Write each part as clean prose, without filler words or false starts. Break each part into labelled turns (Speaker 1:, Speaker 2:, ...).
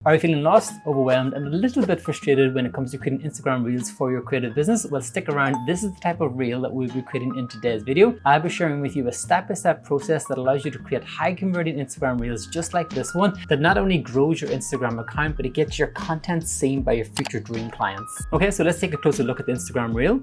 Speaker 1: Are you feeling lost, overwhelmed, and a little bit frustrated when it comes to creating Instagram Reels for your creative business? Well, stick around. This is the type of reel that we'll be creating in today's video. I'll be sharing with you a step-by-step process that allows you to create high-converting Instagram Reels just like this one, that not only grows your Instagram account, but it gets your content seen by your future dream clients. Okay, so let's take a closer look at the Instagram Reel.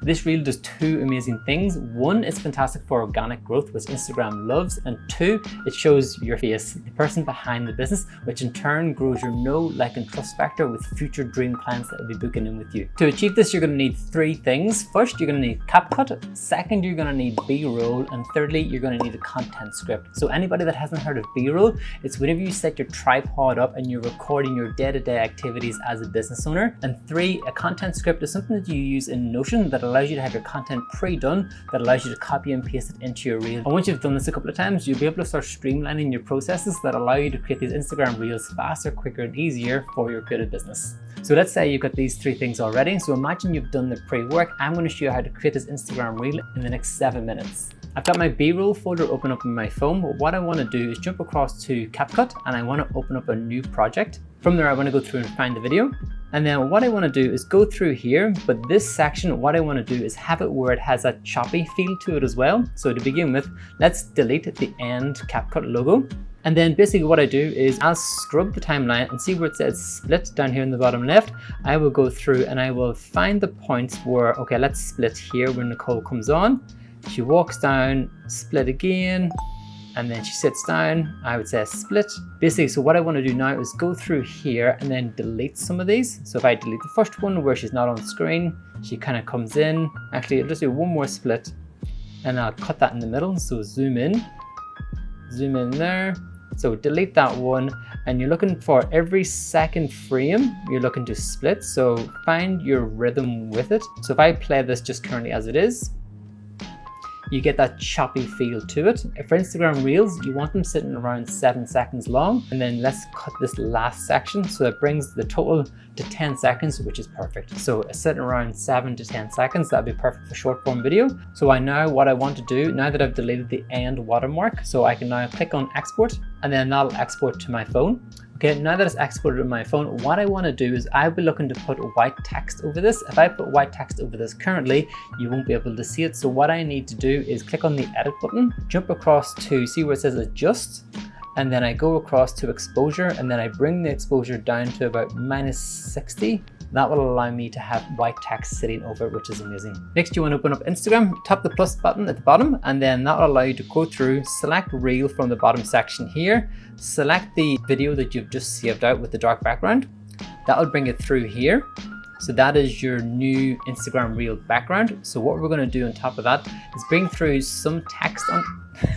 Speaker 1: This reel does two amazing things. One, it's fantastic for organic growth, which Instagram loves. And two, it shows your face, the person behind the business, which in turn grows your know, like, and trust factor with future dream clients that will be booking in with you. To achieve this, you're gonna need three things. First, you're gonna need Capcut. Second, you're gonna need B-roll. And thirdly, you're gonna need a content script. So anybody that hasn't heard of B-roll, it's whenever you set your tripod up and you're recording your day-to-day activities as a business owner. And three, a content script is something that you use in Notion that allows you to have your content pre-done, that allows you to copy and paste it into your reel. And once you've done this a couple of times, you'll be able to start streamlining your processes that allow you to create these Instagram Reels faster, quicker, and easier for your creative business. So let's say you've got these three things already. So imagine you've done the pre-work. I'm going to show you how to create this Instagram Reel in the next 7 minutes. I've got my B-roll folder open up on my phone. But what I want to do is jump across to Capcut and I want to open up a new project. From there, I want to go through and find the video. And then what I want to do is go through here, but this section, what I want to do is have it where it has a choppy feel to it as well. So to begin with, let's delete the end Capcut logo. And then basically what I do is I'll scrub the timeline and see where it says split down here in the bottom left. I will go through and I will find the points where, okay, let's split here when Nicole comes on. She walks down, split again, and then she sits down. I would say split. Basically, so what I want to do now is go through here and then delete some of these. So if I delete the first one where she's not on screen, she kind of comes in. Actually, I'll just do one more split and I'll cut that in the middle. So zoom in there. So delete that one, and you're looking for every second frame, you're looking to split. So find your rhythm with it. So if I play this just currently as it is, you get that choppy feel to it. For Instagram Reels, you want them sitting around 7 seconds long. And then let's cut this last section. So it brings the total to 10 seconds, which is perfect. So sitting around 7 to 10 seconds, that'd be perfect for short form video. So what I want to do, now that I've deleted the end watermark, so I can now click on export, and then that'll export to my phone. Okay, now that it's exported to my phone, what I want to do is I'll be looking to put white text over this. If I put white text over this currently, you won't be able to see it. So what I need to do is click on the edit button, jump across to see where it says adjust, and then I go across to exposure, and then I bring the exposure down to about -60. That will allow me to have white text sitting over it, which is amazing. Next, you want to open up Instagram, tap the plus button at the bottom, and then that will allow you to go through, select reel from the bottom section here, select the video that you've just saved out with the dark background. That will bring it through here. So that is your new Instagram Reel background. So what we're going to do on top of that is bring through some text on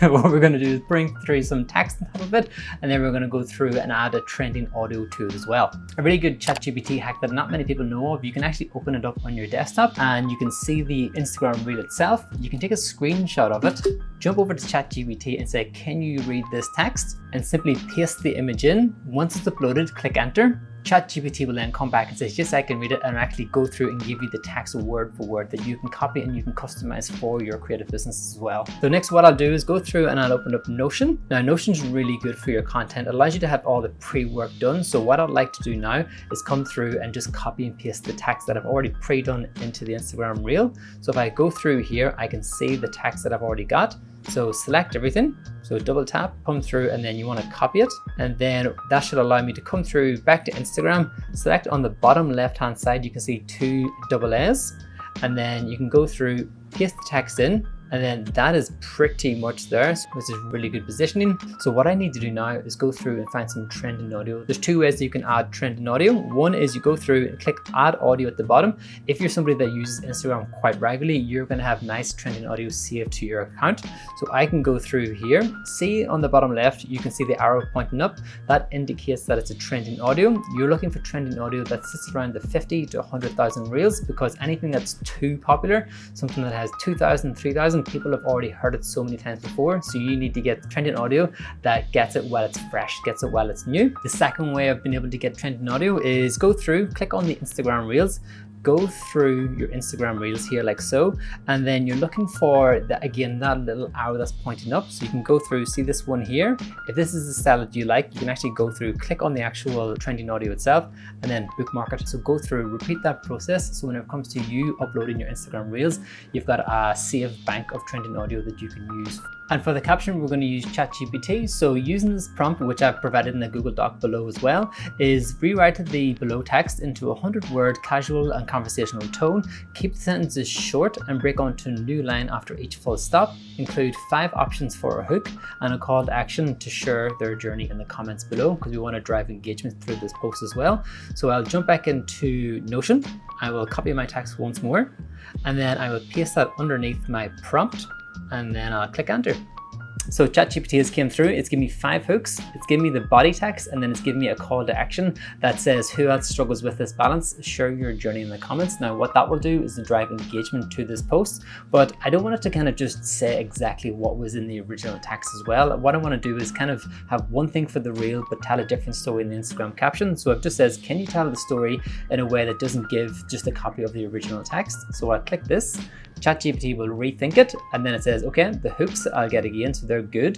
Speaker 1: what we're going to do is bring through some text on top of it, and then we're going to go through and add a trending audio to it as well. A really good ChatGPT hack that not many people know of, you can actually open it up on your desktop and you can see the Instagram Reel itself. You can take a screenshot of it, jump over to ChatGPT and say, can you read this text? And simply paste the image in. Once it's uploaded, click enter. ChatGPT will then come back and say, yes, I can read it, and actually go through and give you the text word for word that you can copy and you can customize for your creative business as well. So next, what I'll do is go through and I'll open up Notion. Now, Notion's really good for your content. It allows you to have all the pre-work done. So what I'd like to do now is come through and just copy and paste the text that I've already pre-done into the Instagram Reel. So if I go through here, I can see the text that I've already got. So select everything, so double tap, come through, and then you want to copy it. And then that should allow me to come through back to Instagram, select on the bottom left-hand side, you can see 2 double A's, and then you can go through, paste the text in, and then that is pretty much there, which is really good positioning. So what I need to do now is go through and find some trending audio. There's 2 ways that you can add trending audio. One is you go through and click add audio at the bottom. If you're somebody that uses Instagram quite regularly, you're going to have nice trending audio saved to your account. So I can go through here, see on the bottom left, you can see the arrow pointing up. That indicates that it's a trending audio. You're looking for trending audio that sits around the 50 to 100,000 reels, because anything that's too popular, something that has 2,000, 3,000, people have already heard it so many times before. So you need to get trending audio that gets it while it's fresh, gets it while it's new. The second way I've been able to get trending audio is go through, click on the Instagram Reels, go through your Instagram Reels here like so, and then you're looking for that, again, that little arrow that's pointing up. So you can go through, see this one here. If this is the style that you like, you can actually go through, click on the actual trending audio itself, and then bookmark it. So go through, repeat that process. So when it comes to you uploading your Instagram Reels, you've got a saved bank of trending audio that you can use. And for the caption, we're going to use ChatGPT. So using this prompt, which I've provided in the Google Doc below as well, is rewrite the below text into a 100-word casual and conversational tone. Keep the sentences short and break onto a new line after each full stop. Include 5 options for a hook and a call to action to share their journey in the comments below, because we want to drive engagement through this post as well. So I'll jump back into Notion. I will copy my text once more, and then I will paste that underneath my prompt, and then I'll click enter. So ChatGPT has came through, it's given me 5 hooks, it's given me the body text, and then it's given me a call to action that says, who else struggles with this balance? Share your journey in the comments. Now what that will do is to drive engagement to this post, but I don't want it to kind of just say exactly what was in the original text as well. What I want to do is kind of have one thing for the reel, but tell a different story in the Instagram caption. So it just says, can you tell the story in a way that doesn't give just a copy of the original text? So I'll click this. ChatGPT will rethink it, and then it says, okay, the hooks I'll get again, so they're good.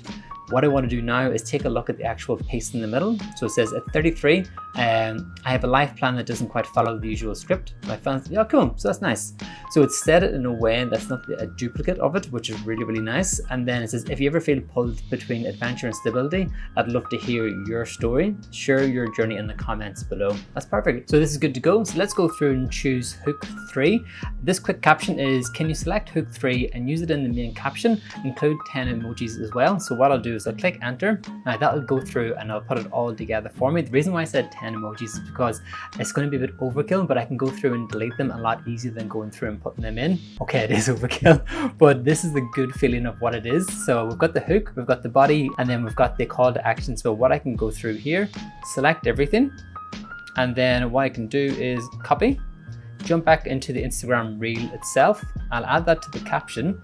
Speaker 1: What I want to do now is take a look at the actual piece in the middle. So it says at 33, I have a life plan that doesn't quite follow the usual script. My fans, yeah, cool, so that's nice. So it's said it in a way that's not a duplicate of it, which is really, really nice. And then it says, if you ever feel pulled between adventure and stability, I'd love to hear your story. Share your journey in the comments below. That's perfect. So this is good to go. So let's go through and choose hook 3. This quick caption is, can you select hook 3 and use it in the main caption? Include 10 emojis as well. So what I'll do is I'll click enter. Now that'll go through and I'll put it all together for me. The reason why I said 10 emojis is because it's going to be a bit overkill, but I can go through and delete them a lot easier than going through and putting them in. Okay, it is overkill, but this is the good feeling of what it is. So we've got the hook, we've got the body, and then we've got the call to action. So what I can go through here, select everything, and then what I can do is copy, jump back into the Instagram reel itself. I'll add that to the caption.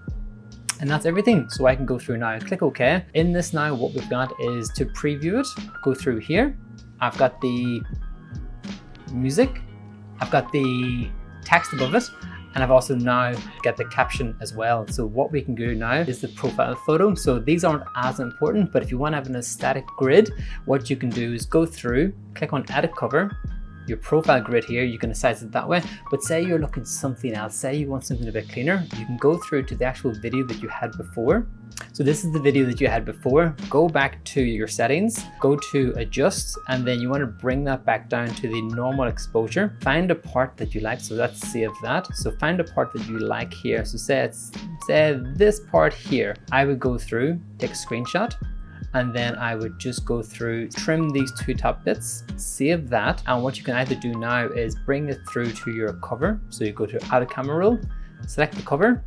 Speaker 1: And that's everything. So I can go through now, click OK. In this now, what we've got is to preview it, go through here. I've got the music, I've got the text above it, and I've also now got the caption as well. So what we can do now is the profile photo. So these aren't as important, but if you want to have an static grid, what you can do is go through, click on edit cover, your profile grid here, you can size it that way. But say you're looking something else, say you want something a bit cleaner, you can go through to the actual video that you had before. So this is the video that you had before. Go back to your settings, go to adjust, and then you want to bring that back down to the normal exposure. Find a part that you like, so let's save that. So find a part that you like here. So say this part here. I would go through, take a screenshot, and then I would just go through, trim these 2 top bits, save that. And what you can either do now is bring it through to your cover. So you go to add a camera roll, select the cover.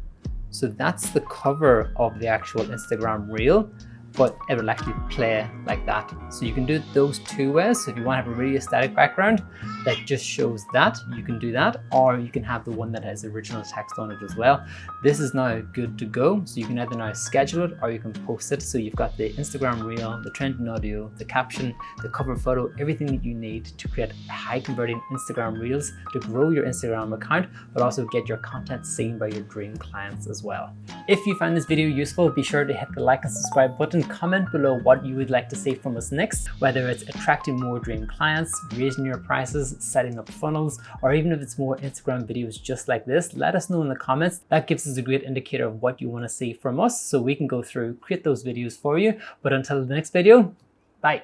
Speaker 1: So that's the cover of the actual Instagram reel, but it will actually play like that. So you can do it those 2 ways. So if you want to have a really static background that just shows that, you can do that, or you can have the one that has original text on it as well. This is now good to go. So you can either now schedule it or you can post it. So you've got the Instagram reel, the trending audio, the caption, the cover photo, everything that you need to create high converting Instagram reels to grow your Instagram account, but also get your content seen by your dream clients as well. If you found this video useful, be sure to hit the like and subscribe button. Comment below what you would like to see from us next, whether it's attracting more dream clients, raising your prices, setting up funnels, or even if it's more Instagram videos just like this. Let us know in the comments. That gives us a great indicator of what you want to see from us, so we can go through, create those videos for you. But until the next video, bye.